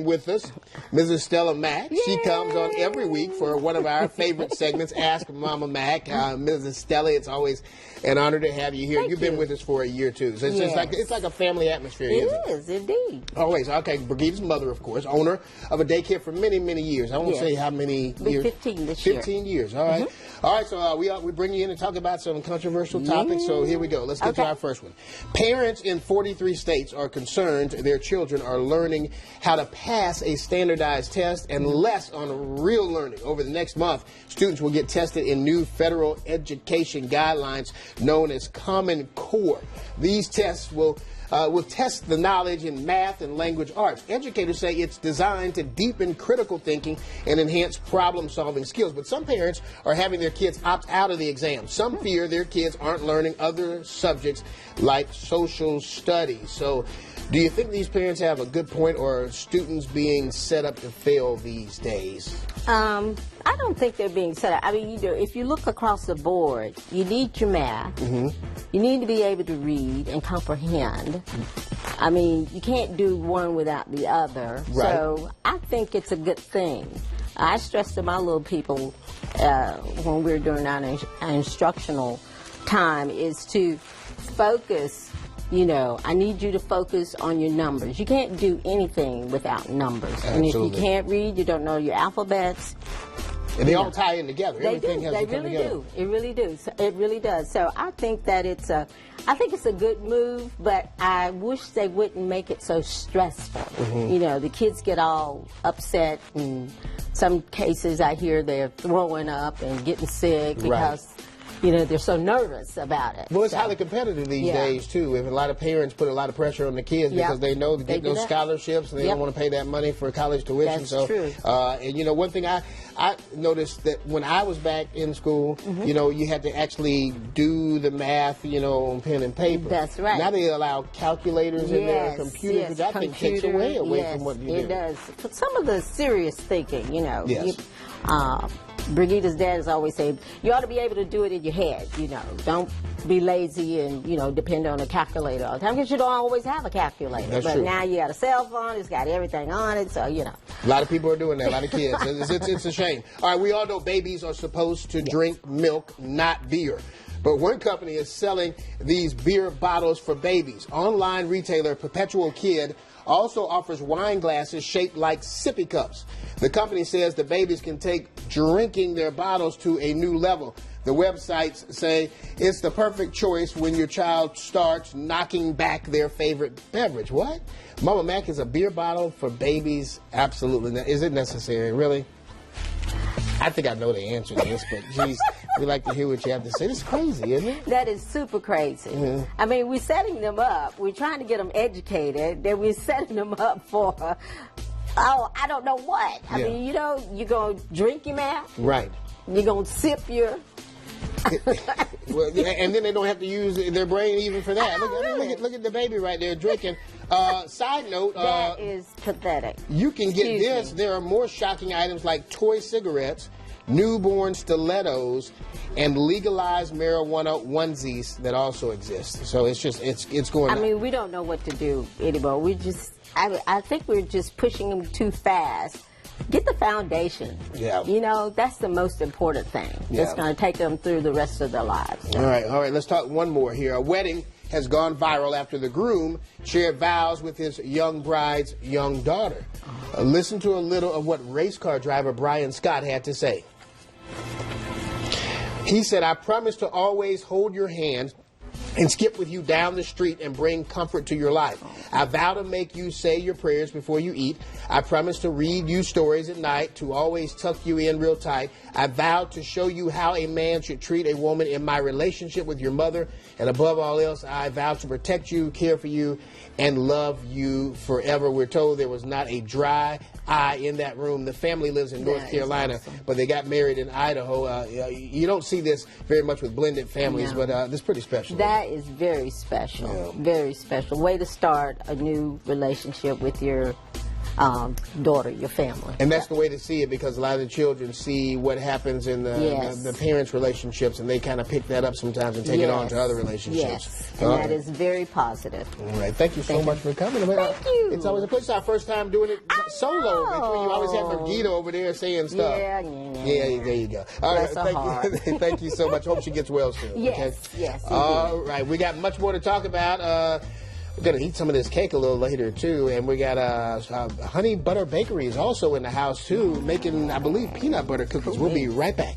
again with us, Mrs. Stella Mack. Yay! She comes on every week for one of our favorite segments, Ask Mama Mack. Mrs. Stella, it's always an honor to have you here. Thank You've been you. with us for a year, too. So it's, Yes. it's like a family atmosphere, It isn't it? is, indeed. Always. Okay, Brigida's mother, of course, owner of a daycare for many, many years. I won't Yes. say how many Be years. 15 this year. 15 years. All right. All right, so we bring you in and talk about some controversial topics. So here we go. Let's get to Okay. our first one. Parents in 43 states are concerned their children are learning how to pass a standardized test and less on real learning. Over the next month, students will get tested in new federal education guidelines known as Common Core. These tests will test the knowledge in math and language arts. Educators say it's designed to deepen critical thinking and enhance problem-solving skills. But some parents are having their kids opt out of the exam. Some fear their kids aren't learning other subjects like social studies. So do you think these parents have a good point, or are students being set up to fail these days? I don't think they're being set up. I mean, if you look across the board, you need your math. You need to be able to read and comprehend. I mean, you can't do one without the other. Right. So I think it's a good thing. I stress to my little people when we're doing our instructional time is to focus. You know, I need you to focus on your numbers. You can't do anything without numbers. Absolutely. And if you can't read, you don't know your alphabets. And they all tie in together. They Everything do. has They to come really together. do. It really do. It really does. So I think that it's a good move, but I wish they wouldn't make it so stressful. You know, the kids get all upset, and some cases I hear they're throwing up and getting sick because. You know, they're so nervous about it. Well, it's So, highly competitive these yeah. days, too. If a lot of parents put a lot of pressure on the kids Yeah. because they know to They get do those that. scholarships and they Yep. don't want to pay that money for college tuition. That's so, true. And, you know, one thing I noticed that when I was back in school, you know, you had to actually do the math, you know, on pen and paper. That's right. Now they allow calculators in there, Yes, computers, yes, which I think takes computer, away yes, from what you do. It does. For some of the serious thinking, you know. Yes. Brigida's dad has always said, you ought to be able to do it in your head, you know. Don't be lazy and, you know, depend on a calculator all the time, because you don't always have a calculator. That's but true. now you got a cell phone, it's got everything on it, so, you know. A lot of people are doing that, a lot of kids. It's a shame. All right, we all know babies are supposed to drink milk, not beer. But one company is selling these beer bottles for babies. Online retailer Perpetual Kid also offers wine glasses shaped like sippy cups. The company says the babies can take drinking their bottles to a new level. The websites say it's the perfect choice when your child starts knocking back their favorite beverage. What? Mama Mack, is a beer bottle for babies absolutely? Is it necessary, really? I think I know the answer to this, but geez, we like to hear what you have to say. This is crazy, isn't it? That is super crazy. I mean, we're setting them up. We're trying to get them educated. Then we're setting them up for, I don't know what. I Yeah. mean, you know, you're going to drink your math. Right. You're going to sip your... Well, and then they don't have to use their brain even for that. Really? Look at the baby right there drinking. Side note, That is pathetic. you can get Excuse this. me. There are more shocking items like toy cigarettes, newborn stilettos, and legalized marijuana onesies that also exist. So it's going I on. mean, we don't know what to do anymore. I think we're just pushing them too fast. Get the foundation. Yeah. You know, that's the most important thing. Yeah. That's going to take them through the rest of their lives. All right. Let's talk one more here. A wedding has gone viral after the groom shared vows with his young bride's young daughter. Listen to a little of what race car driver Brian Scott had to say. He said, "I promise to always hold your hand and skip with you down the street and bring comfort to your life. I vow to make you say your prayers before you eat. I promise to read you stories at night, to always tuck you in real tight. I vow to show you how a man should treat a woman in my relationship with your mother. And above all else, I vow to protect you, care for you, and love you forever." We're told there was not a dry eye in that room. The family lives in North That is Carolina, awesome. but they got married in Idaho. You don't see this very much with blended families, No. but this is pretty special. That is very special. Yeah. Very special. Way to start a new relationship with your daughter, your family. And that's the way to see it, because a lot of the children see what happens in the parents' relationships, and they kind of pick that up sometimes and take it on to other relationships. Yes, and that is very positive. All right, thank you so much for coming. Thank you. It's always a pleasure. It's our first time doing it solo. Between you always have Vergita over there saying stuff. Yeah, there you go. All right, thank you so much. Hope she gets well soon. Yes, okay? yes. All right, we got much more to talk about. We're going to eat some of this cake a little later, too. And we got Honey Butter Bakery is also in the house, too, making, I believe, peanut butter cookies. We'll be right back.